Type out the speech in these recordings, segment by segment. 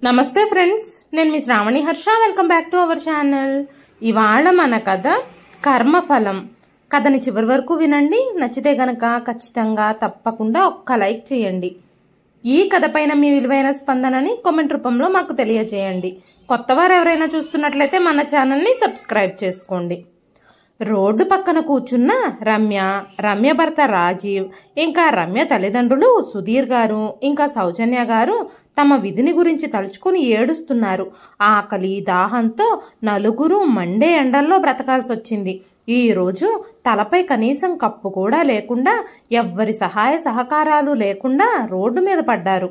నమస్తే ఫ్రెండ్స్, నేను మీ Sravani Harsha. Welcome back to our channel. ఇవాళ మన కథ కర్మఫలం. కథని చివరి వరకు వినండి. నచ్చితే గనక ఖచ్చితంగా తప్పకుండా ఒక్క లైక్ చేయండి. ఈ కథ పైన మీ విలువైన స్పందనని కామెంట్ రూపంలో మాకు తెలియజేయండి. కొత్తవారు ఎవరైనా చూస్తున్నట్లయితే మన ఛానల్ని సబ్స్క్రైబ్ చేసుకోండి. రోడ్డు పక్కన కూర్చున్న రమ్య భర్త రాజీవ్, ఇంకా రమ్య తల్లిదండ్రులు సుధీర్ గారు ఇంకా సౌజన్య గారు తమ విధిని గురించి తలుచుకుని ఏడుస్తున్నారు. ఆకలి దాహంతో నలుగురు మండే ఎండల్లో బ్రతకాల్సి వచ్చింది. ఈ రోజు తలపై కనీసం కప్పు కూడా లేకుండా, ఎవ్వరి సహాయ సహకారాలు లేకుండా రోడ్డు మీద పడ్డారు.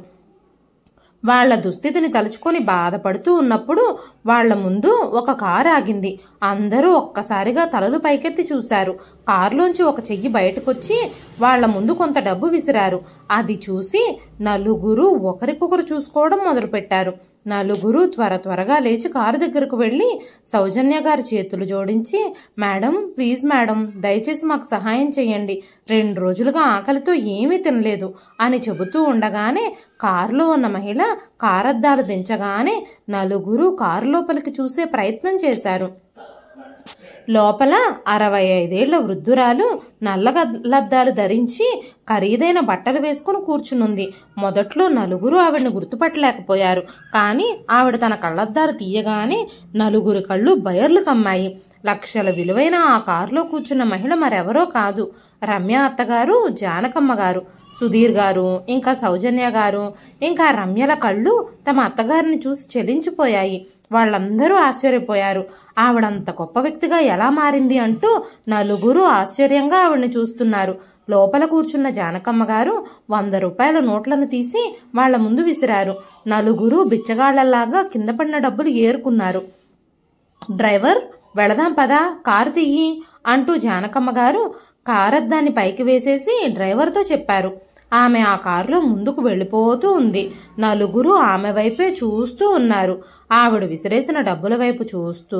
వాళ్ల దుస్థితిని తలుచుకొని బాధపడుతూ ఉన్నప్పుడు వాళ్ల ముందు ఒక కారు ఆగింది. అందరూ ఒక్కసారిగా తలలు పైకెత్తి చూశారు. కారులోంచి ఒక చెయ్యి బయటకొచ్చి వాళ్ల ముందు కొంత డబ్బు విసిరారు. అది చూసి నలుగురు ఒకరికొకరు చూసుకోవడం మొదలుపెట్టారు. నలుగురు త్వరగా లేచి కారు దగ్గరకు వెళ్లి సౌజన్య గారి చేతులు జోడించి, మేడం, ప్లీజ్ మేడం, దయచేసి మాకు సహాయం చేయండి, 2 రోజులుగా ఆకలితో ఏమీ తినలేదు అని చెబుతూ ఉండగానే కారులో ఉన్న మహిళ కారద్దాలు దించగానే నలుగురు కారు లోపలికి చూసే ప్రయత్నం చేశారు. లోపల 65 ఏళ్ల వృద్ధురాలు నల్లగద్దాలు ధరించి ఖరీదైన బట్టలు వేసుకుని కూర్చునుంది. మొదట్లో నలుగురు ఆవిడని గుర్తుపట్టలేకపోయారు. కానీ ఆవిడ తన కళ్ళద్దాలు తీయగానే నలుగురు కళ్ళు బయర్లు కమ్మాయి. లక్షల విలువైన ఆ కారులో కూర్చున్న మహిళ మరెవరో కాదు, రమ్య అత్తగారు జానకమ్మ గారు. సుధీర్ గారు ఇంకా సౌజన్య గారు ఇంకా రమ్యల కళ్ళు తమ అత్తగారిని చూసి చెలించిపోయాయి. వాళ్ళందరూ ఆశ్చర్యపోయారు. ఆవిడంత గొప్ప వ్యక్తిగా ఎలా మారింది అంటూ నలుగురు ఆశ్చర్యంగా ఆవిడని చూస్తున్నారు. లోపల కూర్చున్న జానకమ్మ గారు 100 రూపాయల నోట్లను తీసి వాళ్ల ముందు విసిరారు. నలుగురు బిచ్చగాళ్లలాగా కింద పడిన డబ్బులు ఏరుకున్నారు. డ్రైవర్, వెళదాం పదా, కారు తీయి అంటూ జానకమ్మ గారు కారద్దాన్ని పైకి వేసేసి డ్రైవర్తో చెప్పారు. ఆమె ఆ కారులో ముందుకు వెళ్ళిపోతూ ఉంది. నలుగురు ఆమె వైపే చూస్తూ ఉన్నారు. ఆవిడ విసిరేసిన డబ్బుల వైపు చూస్తూ,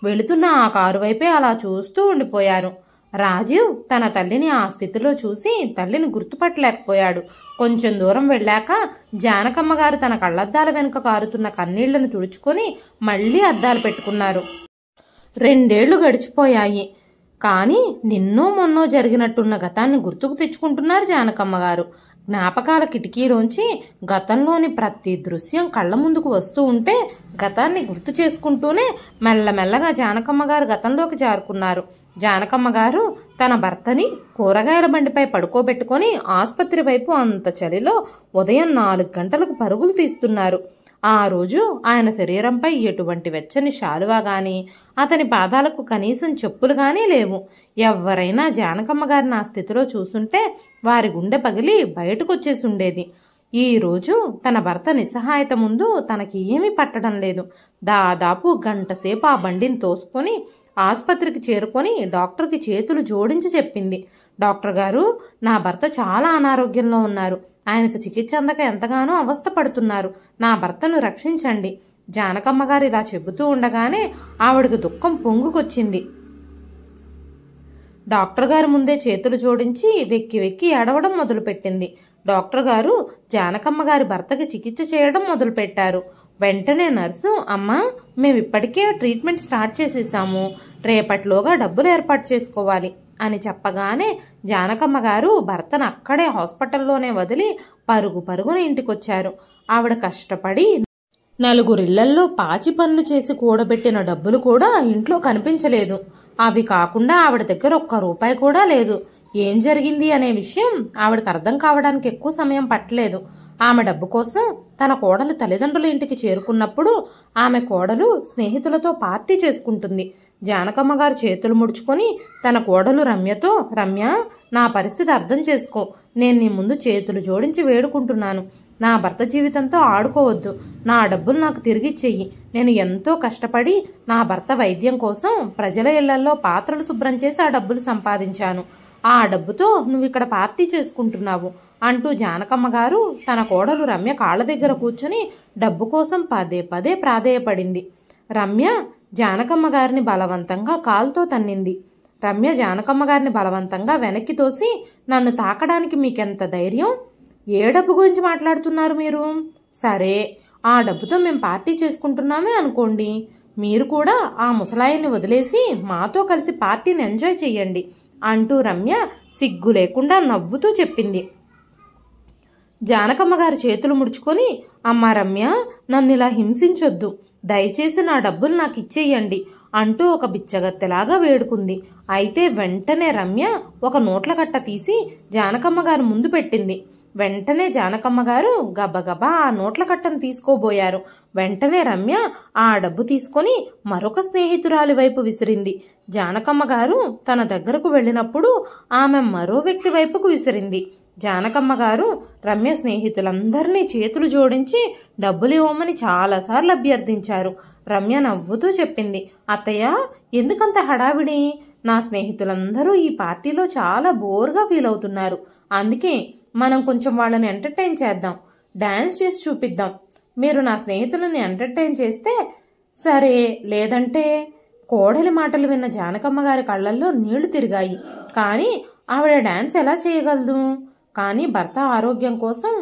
వెళుతున్న ఆ కారు వైపే అలా చూస్తూ ఉండిపోయారు. రాజీవ్ తన తల్లిని ఆ స్థితిలో చూసి తల్లిని గుర్తుపట్టలేకపోయాడు. కొంచెం దూరం వెళ్ళాక జానకమ్మ గారు తన కళ్ళద్దాల వెనుక కారుతున్న కన్నీళ్లను తుడుచుకొని మళ్లీ అద్దాలు పెట్టుకున్నారు. 2 ఏళ్లు గడిచిపోయాయి. కానీ నిన్నో మొన్నో జరిగినట్టున్న గతాన్ని గుర్తుకు తెచ్చుకుంటున్నారు జానకమ్మ గారు. జ్ఞాపకాల కిటికీలోంచి గతంలోని ప్రతి దృశ్యం కళ్ళ ముందుకు వస్తూ ఉంటే గతాన్ని గుర్తు చేసుకుంటూనే మెల్లమెల్లగా జానకమ్మ గారు గతంలోకి జారుకున్నారు. జానకమ్మ గారు తన భర్తని కూరగాయల బండిపై పడుకోబెట్టుకొని ఆసుపత్రి వైపు అంత చలిలో ఉదయం 4 గంటలకు పరుగులు తీస్తున్నారు. ఆ రోజు ఆయన శరీరంపై ఎటువంటి వెచ్చని శాలువా గాని, అతని పాదాలకు కనీసం చెప్పులు గానీ లేవు. ఎవరైనా జానకమ్మ గారిని ఆ స్థితిలో చూసుంటే వారి గుండె పగిలి బయటకు వచ్చేసుండేది. ఈ రోజు తన భర్త నిస్సహాయత ముందు తనకి ఏమీ పట్టడం లేదు. దాదాపు 1 గంట సేపు ఆ బండిని తోసుకొని ఆసుపత్రికి చేరుకొని డాక్టర్కి చేతులు జోడించి చెప్పింది, డాక్టర్ గారు, నా భర్త చాలా అనారోగ్యంలో ఉన్నారు. ఆయనకు చికిత్స అందక ఎంతగానో అవస్థ పడుతున్నారు. నా భర్తను రక్షించండి. జానకమ్మ గారు ఇలా చెబుతూ ఉండగానే ఆవిడకు దుఃఖం పొంగుకొచ్చింది. డాక్టర్ గారు ముందే చేతులు జోడించి వెక్కి వెక్కి ఏడవడం మొదలుపెట్టింది. డాక్టర్ గారు జానకమ్మ గారి భర్తకి చికిత్స చేయడం మొదలుపెట్టారు. వెంటనే నర్సు, అమ్మా, మేమిప్పటికే ట్రీట్మెంట్ స్టార్ట్ చేసేసాము, రేపటిలోగా డబ్బులు ఏర్పాటు చేసుకోవాలి అని చెప్పగానే జానకమ్మ గారు భర్తను అక్కడే హాస్పిటల్లోనే వదిలి పరుగున ఇంటికొచ్చారు. ఆవిడ కష్టపడి 4 ఇళ్లల్లో పాచి పనులు చేసి కూడబెట్టిన డబ్బులు కూడా ఇంట్లో కనిపించలేదు. అవి కాకుండా ఆవిడ దగ్గర 1 రూపాయి కూడా లేదు. ఏం జరిగింది అనే విషయం ఆవిడకి అర్థం కావడానికి ఎక్కువ సమయం పట్టలేదు. ఆమె డబ్బు కోసం తన కోడలు తల్లిదండ్రుల ఇంటికి చేరుకున్నప్పుడు ఆమె కోడలు స్నేహితులతో పార్టీ చేసుకుంటుంది. జానకమ్మ గారు చేతులు ముడుచుకొని తన కోడలు రమ్యతో, రమ్య, నా పరిస్థితి అర్థం చేసుకో, నేను నీ ముందు చేతులు జోడించి వేడుకుంటున్నాను. నా భర్త జీవితంతో ఆడుకోవద్దు. నా డబ్బులు నాకు తిరిగిచ్చేయి. నేను ఎంతో కష్టపడి నా భర్త వైద్యం కోసం ప్రజల ఇళ్లలో పాత్రలు శుభ్రం చేసి ఆ డబ్బులు సంపాదించాను. ఆ డబ్బుతో నువ్వు ఇక్కడ పార్టీ చేసుకుంటున్నావు అంటూ జానకమ్మ గారు తన కోడలు రమ్య కాళ్ళ దగ్గర కూర్చొని డబ్బు కోసం పదే ప్రాధేయపడింది. రమ్య జానకమ్మ గారిని బలవంతంగా కాలుతో తన్నింది. రమ్య జానకమ్మ గారిని బలవంతంగా వెనక్కి తోసి, నన్ను తాకడానికి మీకెంత ధైర్యం? ఏ డబ్బు గురించి మాట్లాడుతున్నారు మీరు? సరే, ఆ డబ్బుతో మేము పార్టీ చేసుకుంటున్నామే అనుకోండి, మీరు కూడా ఆ ముసలాయన్ని వదిలేసి మాతో కలిసి పార్టీని ఎంజాయ్ చెయ్యండి అంటూ రమ్య సిగ్గు లేకుండా నవ్వుతూ చెప్పింది. జానకమ్మ గారు చేతులు ముడుచుకొని, అమ్మా రమ్య, నన్ను ఇలా హింసించొద్దు, దయచేసి నా డబ్బులు నాకు ఇచ్చేయండి అంటూ ఒక బిచ్చగత్తెలాగా వేడుకుంది. అయితే వెంటనే రమ్య ఒక నోట్ల కట్ట తీసి జానకమ్మ గారు ముందు పెట్టింది. వెంటనే జానకమ్మ గారు గబగబా ఆ నోట్ల కట్టను తీసుకోబోయారు. వెంటనే రమ్య ఆ డబ్బు తీసుకొని మరొక స్నేహితురాలి వైపు విసిరింది. జానకమ్మ గారు తన దగ్గరకు వెళ్ళినప్పుడు ఆమె మరో వ్యక్తి వైపుకు విసిరింది. జానకమ్మ గారు రమ్య స్నేహితులందరినీ చేతులు జోడించి డబ్బులు ఇవ్వమని చాలాసార్లు అభ్యర్థించారు. రమ్య నవ్వుతూ చెప్పింది, అత్తయ్య, ఎందుకంత హడావిడి? నా స్నేహితులందరూ ఈ పార్టీలో చాలా బోర్గా ఫీల్ అవుతున్నారు. అందుకే మనం కొంచెం వాళ్ళని ఎంటర్టైన్ చేద్దాం, డాన్స్ చేసి చూపిద్దాం. మీరు నా స్నేహితులని ఎంటర్టైన్ చేస్తే సరే, లేదంటే. కోడలి మాటలు విన్న జానకమ్మ గారి కళ్ళల్లో నీళ్లు తిరిగాయి. కానీ ఆవిడ డాన్స్ ఎలా చేయగలదు? కానీ భర్త ఆరోగ్యం కోసం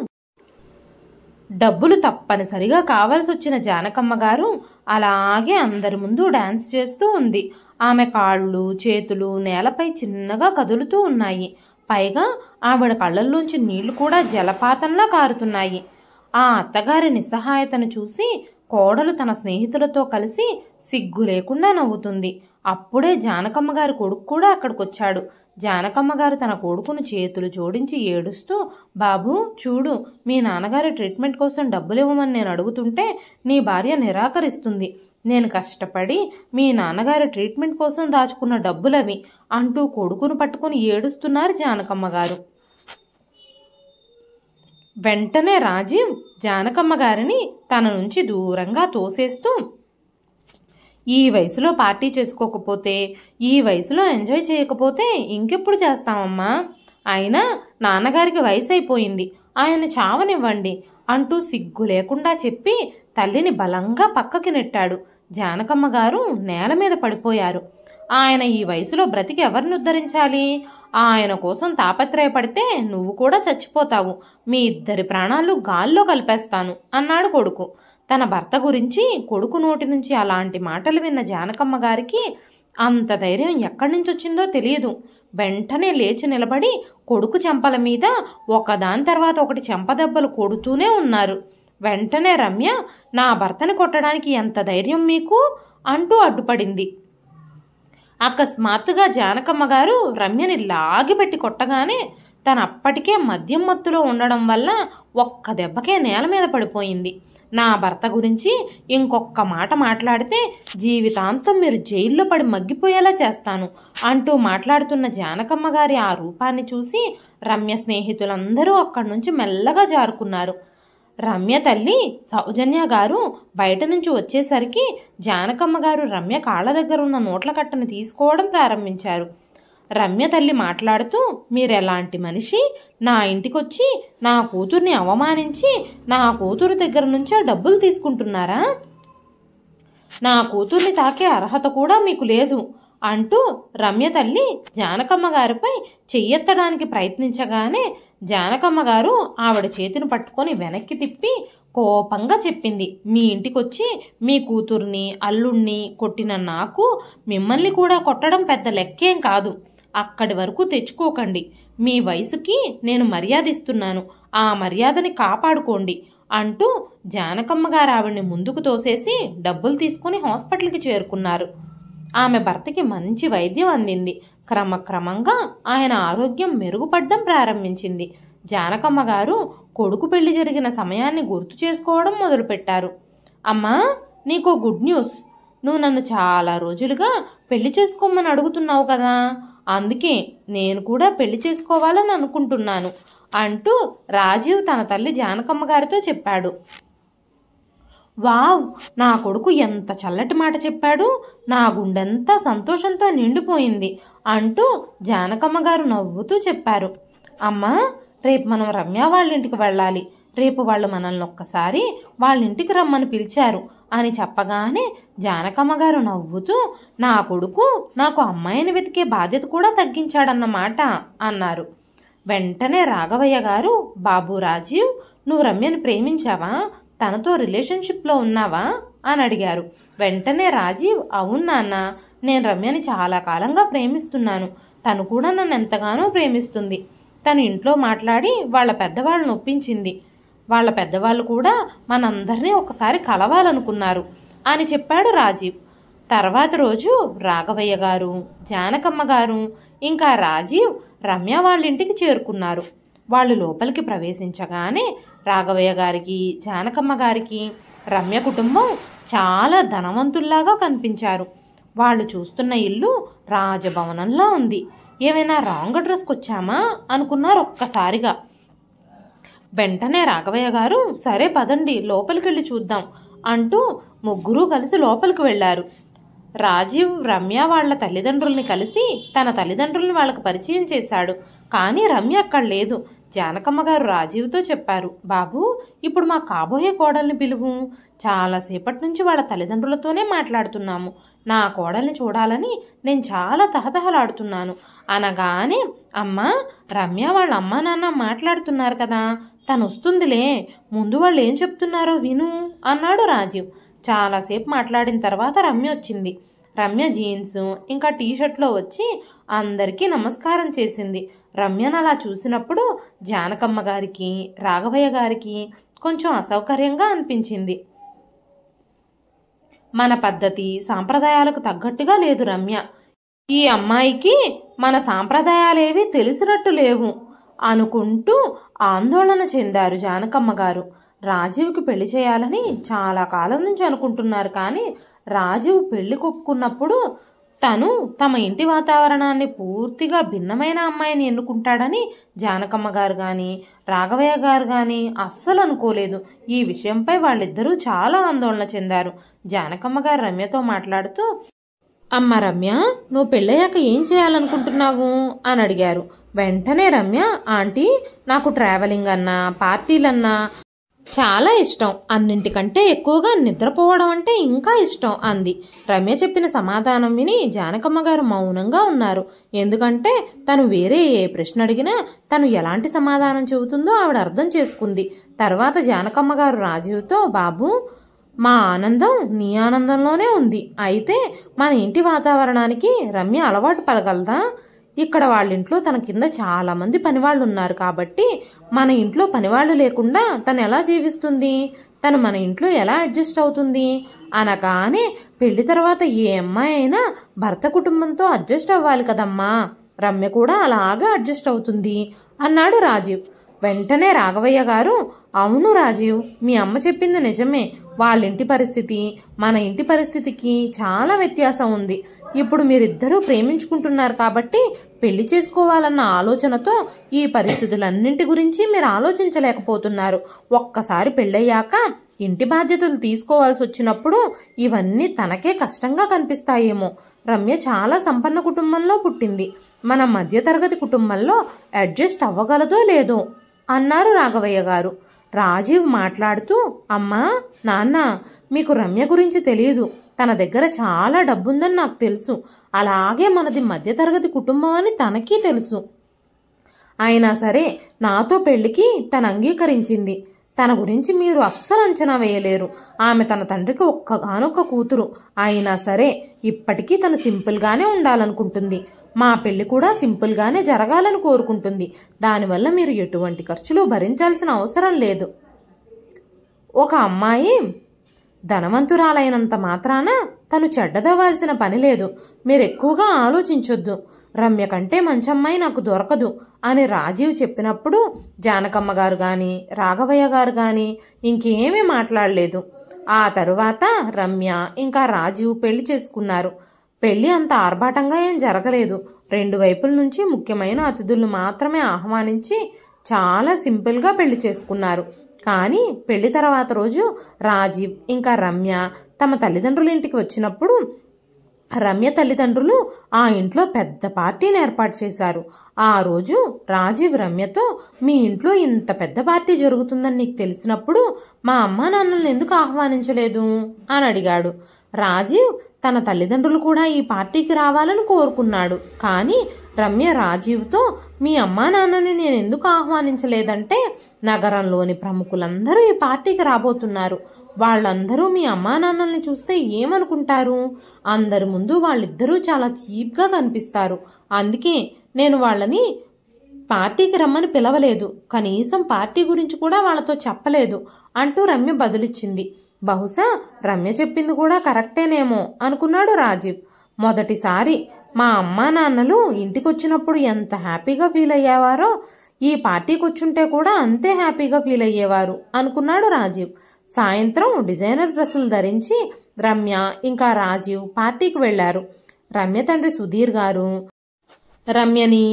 డబ్బులు తప్పనిసరిగా కావాల్సి వచ్చిన జానకమ్మ గారు అలాగే అందరి ముందు డాన్స్ చేస్తూ ఉంది. ఆమె కాళ్ళు చేతులు నేలపై చిన్నగా కదులుతూ ఉన్నాయి. పైగా ఆవిడ కళ్ళల్లోంచి నీళ్లు కూడా జలపాతంలా కారుతున్నాయి. ఆ అత్తగారి నిస్సహాయతను చూసి కోడలు తన స్నేహితులతో కలిసి సిగ్గు లేకుండా నవ్వుతుంది. అప్పుడే జానకమ్మ గారి కొడుకు కూడా అక్కడికొచ్చాడు. జానకమ్మ గారు తన కొడుకును చేతులు జోడించి ఏడుస్తూ, బాబు చూడు, మీ నాన్నగారి ట్రీట్మెంట్ కోసం డబ్బులు ఇవ్వమని నేను అడుగుతుంటే నీ భార్య నిరాకరిస్తుంది. నేను కష్టపడి మీ నాన్నగారి ట్రీట్మెంట్ కోసం దాచుకున్న డబ్బులవి అంటూ కొడుకును పట్టుకుని ఏడుస్తున్నారు జానకమ్మ గారు. వెంటనే రాజీవ్ జానకమ్మ గారిని తన నుంచి దూరంగా తోసేస్తూ, ఈ వయసులో పార్టీ చేసుకోకపోతే, ఈ వయసులో ఎంజాయ్ చేయకపోతే ఇంకెప్పుడు చేస్తామమ్మా? అయినా నాన్నగారికి వయసు అయిపోయింది, ఆయన చావనివ్వండి అంటూ సిగ్గు లేకుండా చెప్పి తల్లిని బలంగా పక్కకి నెట్టాడు. జానకమ్మ గారు నేల మీద పడిపోయారు. ఆయన ఈ వయసులో బ్రతికి ఎవరిని ఉద్ధరించాలి? ఆయన కోసం తాపత్రయపడితే నువ్వు కూడా చచ్చిపోతావు. మీ ఇద్దరి ప్రాణాలు గాల్లో కలిపేస్తాను అన్నాడు కొడుకు. తన భర్త గురించి కొడుకు నోటి నుంచి అలాంటి మాటలు విన్న జానకమ్మ గారికి అంత ధైర్యం ఎక్కడి నుంచి వచ్చిందో తెలియదు. వెంటనే లేచి నిలబడి కొడుకు చెంపల మీద ఒకదాని తర్వాత ఒకటి చెంపదెబ్బలు కొడుతూనే ఉన్నారు. వెంటనే రమ్య, నా భర్తని కొట్టడానికి ఎంత ధైర్యం మీకు అంటూ అడ్డుపడింది. అకస్మాత్తుగా జానకమ్మ గారు రమ్యని లాగిపెట్టి కొట్టగానే తను అప్పటికే మద్యం మత్తులో ఉండడం వల్ల ఒక్క దెబ్బకే నేల మీద పడిపోయింది. నా భర్త గురించి ఇంకొక్క మాట మాట్లాడితే జీవితాంతం మీరు జైల్లో పడి మగ్గిపోయేలా చేస్తాను అంటూ మాట్లాడుతున్న జానకమ్మ గారి ఆ రూపాన్ని చూసి రమ్య స్నేహితులందరూ అక్కడి నుంచి మెల్లగా జారుకున్నారు. రమ్య తల్లి సౌజన్య గారు బయట నుంచి వచ్చేసరికి జానకమ్మ గారు రమ్య కాళ్ళ దగ్గర ఉన్న నోట్ల కట్టను తీసుకోవడం ప్రారంభించారు. రమ్య తల్లి మాట్లాడుతూ, మీరెలాంటి మనిషి? నా ఇంటికొచ్చి నా కూతుర్ని అవమానించి నా కూతురు దగ్గర నుంచే డబ్బులు తీసుకుంటున్నారా? నా కూతుర్ని తాకే అర్హత కూడా మీకు లేదు అంటూ రమ్య తల్లి జానకమ్మ గారిపై చెయ్యెత్తడానికి ప్రయత్నించగానే జానకమ్మ గారు ఆవిడ చేతిని పట్టుకొని వెనక్కి తిప్పి కోపంగా చెప్పింది, మీ ఇంటికొచ్చి మీ కూతుర్ని అల్లుణ్ణి కొట్టిన నాకు మిమ్మల్ని కూడా కొట్టడం పెద్ద లెక్కేం కాదు. అక్కడి వరకు తెచ్చుకోకండి. మీ వయసుకి నేను మర్యాద ఇస్తున్నాను, ఆ మర్యాదని కాపాడుకోండి అంటూ జానకమ్మ గారు ఆవిడ్ని ముందుకు తోసేసి డబ్బులు తీసుకుని హాస్పిటల్కి చేరుకున్నారు. ఆమె భర్తకి మంచి వైద్యం అందింది. క్రమక్రమంగా ఆయన ఆరోగ్యం మెరుగుపడడం ప్రారంభించింది. జానకమ్మ గారు కొడుకు పెళ్లి జరిగిన సమయాన్ని గుర్తు చేసుకోవడం మొదలుపెట్టారు. అమ్మా, నీకో గుడ్ న్యూస్. నువ్వు నన్ను చాలా రోజులుగా పెళ్లి చేసుకోమని అడుగుతున్నావు కదా, అందుకే నేను కూడా పెళ్లి చేసుకోవాలని అనుకుంటున్నాను అంటూ రాజీవ్ తన తల్లి జానకమ్మ గారితో చెప్పాడు. వావ్, నా కొడుకు ఎంత చల్లటి మాట చెప్పాడు, నా గుండెంతా సంతోషంతో నిండిపోయింది అంటూ జానకమ్మ గారు నవ్వుతూ చెప్పారు. అమ్మా, రేపు మనం రమ్య వాళ్ళ ఇంటికి వెళ్ళాలి. రేపు వాళ్ళు మనల్ని ఒక్కసారి వాళ్ళ ఇంటికి రమ్మని పిలిచారు అని చెప్పగానే జానకమ్మ గారు నవ్వుతూ, నా కొడుకు నాకు అమ్మాయిని వెతికే బాధ్యత కూడా తగ్గించాడన్నమాట అన్నారు. వెంటనే రాఘవయ్య గారు, బాబు రాజీవ్, నువ్వు రమ్యని ప్రేమించావా? తనతో రిలేషన్షిప్లో ఉన్నావా అని అడిగారు. వెంటనే రాజీవ్, అవును నాన్న, నేను రమ్యని చాలా కాలంగా ప్రేమిస్తున్నాను. తను కూడా నన్ను ఎంతగానో ప్రేమిస్తుంది. తను ఇంట్లో మాట్లాడి వాళ్ళ పెద్దవాళ్ళని ఒప్పించింది. వాళ్ళ పెద్దవాళ్ళు కూడా మనందరినీ ఒకసారి కలవాలనుకున్నారు అని చెప్పాడు రాజీవ్. తర్వాత రోజు రాఘవయ్య గారు, జానకమ్మ గారు ఇంకా రాజీవ్ రమ్య వాళ్ళ ఇంటికి చేరుకున్నారు. వాళ్ళు లోపలికి ప్రవేశించగానే రాఘవయ్య గారికి, జానకమ్మ గారికి రమ్య కుటుంబం చాలా ధనవంతుల్లాగా కనిపించారు. వాళ్ళు చూస్తున్న ఇల్లు రాజభవనంలా ఉంది. ఏమైనా రాంగ్ అడ్రస్కి వచ్చామా అనుకున్నారు ఒక్కసారిగా. వెంటనే రాఘవయ్య గారు, సరే పదండి లోపలికి వెళ్ళి చూద్దాం అంటూ ముగ్గురు కలిసి లోపలికి వెళ్ళారు. రాజీవ్ రమ్య వాళ్ళ తల్లిదండ్రుల్ని కలిసి తన తల్లిదండ్రుల్ని వాళ్ళకి పరిచయం చేశాడు. కానీ రమ్య అక్కడ లేదు. జానకమ్మ గారు రాజీవ్తో చెప్పారు, బాబు, ఇప్పుడు మా కాబోయే కోడల్ని పిలువు. చాలాసేపటి నుంచి వాళ్ళ తల్లిదండ్రులతోనే మాట్లాడుతున్నాము. నా కోడల్ని చూడాలని నేను చాలా తహతహలాడుతున్నాను అనగానే, అమ్మా, రమ్య వాళ్ళ అమ్మా నాన్న మాట్లాడుతున్నారు కదా, తను వస్తుందిలే, ముందు వాళ్ళు ఏం చెప్తున్నారో విను అన్నాడు రాజీవ్. చాలాసేపు మాట్లాడిన తర్వాత రమ్య వచ్చింది. రమ్య జీన్స్ ఇంకా టీషర్ట్లో వచ్చి అందరికీ నమస్కారం చేసింది. రమ్యను అలా చూసినప్పుడు జానకమ్మ గారికి, రాఘవయ్య గారికి కొంచెం అసౌకర్యంగా అనిపించింది. మన పద్ధతి సాంప్రదాయాలకు తగ్గట్టుగా లేదు రమ్య. ఈ అమ్మాయికి మన సాంప్రదాయాలేవి తెలిసినట్టు లేవు అనుకుంటూ ఆందోళన చెందారు జానకమ్మ గారు. రాజీవ్కి పెళ్లి చేయాలని చాలా కాలం నుంచి అనుకుంటున్నారు. కానీ రాజీవ్ పెళ్లి కొప్పుకున్నప్పుడు తను తమ ఇంటి వాతావరణాన్ని పూర్తిగా భిన్నమైన అమ్మాయిని ఎన్నుకుంటాడని జానకమ్మ గారు కానీ రాఘవయ్య గారు కానీ అస్సలు అనుకోలేదు. ఈ విషయంపై వాళ్ళిద్దరూ చాలా ఆందోళన చెందారు. జానకమ్మ గారు రమ్యతో మాట్లాడుతూ, అమ్మ రమ్య, నువ్వు పెళ్ళయ్యాక ఏం చేయాలనుకుంటున్నావు అని అడిగారు. వెంటనే రమ్య, ఆంటీ, నాకు ట్రావెలింగ్ అన్నా పార్టీలన్నా చాలా ఇష్టం. అన్నింటికంటే ఎక్కువగా నిద్రపోవడం అంటే ఇంకా ఇష్టం అంది. రమ్య చెప్పిన సమాధానం విని జానకమ్మ గారు మౌనంగా ఉన్నారు. ఎందుకంటే తను వేరే ఏ ప్రశ్న అడిగినా తను ఎలాంటి సమాధానం చెబుతుందో ఆవిడ అర్థం చేసుకుంది. తర్వాత జానకమ్మ గారు రాజీవ్తో, బాబు, మా ఆనందం నీ ఆనందంలోనే ఉంది. అయితే మన ఇంటి వాతావరణానికి రమ్య అలవాటు పడగలదా? ఇక్కడ వాళ్ళ ఇంట్లో తన కింద చాలా మంది పనివాళ్ళు ఉన్నారు కాబట్టి మన ఇంట్లో పనివాళ్ళు లేకుండా తను ఎలా జీవిస్తుంది? తను మన ఇంట్లో ఎలా అడ్జస్ట్ అవుతుంది? అనగానే, పెళ్లి తర్వాత ఏ అమ్మాయి అయినా భర్త కుటుంబంతో అడ్జస్ట్ అవ్వాలి కదమ్మా, రమ్య కూడా అలాగా అడ్జస్ట్ అవుతుంది అన్నాడు రాజీవ్. వెంటనే రాఘవయ్య గారు, అవును రాజీవ్, మీ అమ్మ చెప్పింది నిజమే. వాళ్ళ ఇంటి పరిస్థితి మన ఇంటి పరిస్థితికి చాలా వ్యత్యాసం ఉంది. ఇప్పుడు మీరిద్దరూ ప్రేమించుకుంటున్నారు కాబట్టి పెళ్లి చేసుకోవాలన్న ఆలోచనతో ఈ పరిస్థితులన్నింటి గురించి మీరు ఆలోచించలేకపోతున్నారు. ఒక్కసారి పెళ్ళయ్యాక ఇంటి బాధ్యతలు తీసుకోవాల్సి వచ్చినప్పుడు ఇవన్నీ తనకే కష్టంగా కనిపిస్తాయేమో. రమ్య చాలా సంపన్న కుటుంబంలో పుట్టింది. మన మధ్యతరగతి కుటుంబంలో అడ్జస్ట్ అవ్వగలదో లేదో అన్నారు రాఘవయ్య గారు. రాజీవ్ మాట్లాడుతూ, అమ్మా, నాన్న, మీకు రమ్య గురించి తెలియదు. తన దగ్గర చాలా డబ్బుందని నాకు తెలుసు. అలాగే మనది మధ్యతరగతి కుటుంబం అని తనకీ తెలుసు. అయినా సరే నాతో పెళ్లికి తను అంగీకరించింది. తన గురించి మీరు అస్సలు అంచనా వేయలేరు. ఆమె తన తండ్రికి ఒక్కగానొక్క కూతురు. అయినా సరే ఇప్పటికీ తను సింపుల్గానే ఉండాలనుకుంటుంది. మా పెళ్లి కూడా సింపుల్గానే జరగాలని కోరుకుంటుంది. దానివల్ల మీరు ఎటువంటి ఖర్చులు భరించాల్సిన అవసరం లేదు. ఒక అమ్మాయి ధనవంతురాలైనంత మాత్రాన తను చెడ్డదవ్వాల్సిన పని లేదు. మీరు ఎక్కువగా ఆలోచించొద్దు. రమ్య కంటే మంచి అమ్మాయి నాకు దొరకదు అని రాజీవ్ చెప్పినప్పుడు జానకమ్మ గారు కానీ రాఘవయ్య గారు కానీ ఇంకేమీ మాట్లాడలేదు. ఆ తరువాత రమ్య ఇంకా రాజీవ్ పెళ్లి చేసుకున్నారు. పెళ్లి అంత ఆర్భాటంగా ఏం జరగలేదు. 2 వైపుల నుంచి ముఖ్యమైన అతిథులను మాత్రమే ఆహ్వానించి చాలా సింపుల్గా పెళ్లి చేసుకున్నారు. కానీ పెళ్లి తర్వాత రోజు రాజీవ్ ఇంకా రమ్య తమ తల్లిదండ్రుల ఇంటికి వచ్చినప్పుడు రమ్య తల్లిదండ్రులు ఆ ఇంట్లో పెద్ద పార్టీని ఏర్పాటు చేశారు. ఆ రోజు రాజీవ్ రమ్యతో, మీ ఇంట్లో ఇంత పెద్ద పార్టీ జరుగుతుందని నీకు తెలిసినప్పుడు మా అమ్మా నాన్నల్ని ఎందుకు ఆహ్వానించలేదు అని అడిగాడు. రాజీవ్ తన తల్లిదండ్రులు కూడా ఈ పార్టీకి రావాలని కోరుకున్నాడు. కానీ రమ్య రాజీవ్తో, మీ అమ్మా నాన్నని నేను ఎందుకు ఆహ్వానించలేదంటే, నగరంలోని ప్రముఖులందరూ ఈ పార్టీకి రాబోతున్నారు. వాళ్ళందరూ మీ అమ్మా నాన్నల్ని చూస్తే ఏమనుకుంటారు? అందరి ముందు వాళ్ళిద్దరూ చాలా చీప్గా కనిపిస్తారు. అందుకే నేను వాళ్ళని పార్టీకి రమ్మని పిలవలేదు. కనీసం పార్టీ గురించి కూడా వాళ్ళతో చెప్పలేదు అంటూ రమ్య బదులిచ్చింది. బహుశా రమ్య చెప్పింది కూడా కరెక్టేనేమో అనుకున్నాడు రాజీవ్. మొదటిసారి మా అమ్మా నాన్నలు ఇంటికొచ్చినప్పుడు ఎంత హ్యాపీగా ఫీల్ అయ్యేవారో, ఈ పార్టీకి వచ్చుంటే కూడా అంతే హ్యాపీగా ఫీల్ అయ్యేవారు అనుకున్నాడు రాజీవ్. సాయంత్రం డిజైనర్ డ్రెస్సులు ధరించి రమ్య ఇంకా రాజీవ్ పార్టీకి వెళ్లారు. రమ్య తండ్రి సుధీర్ గారు రమ్యని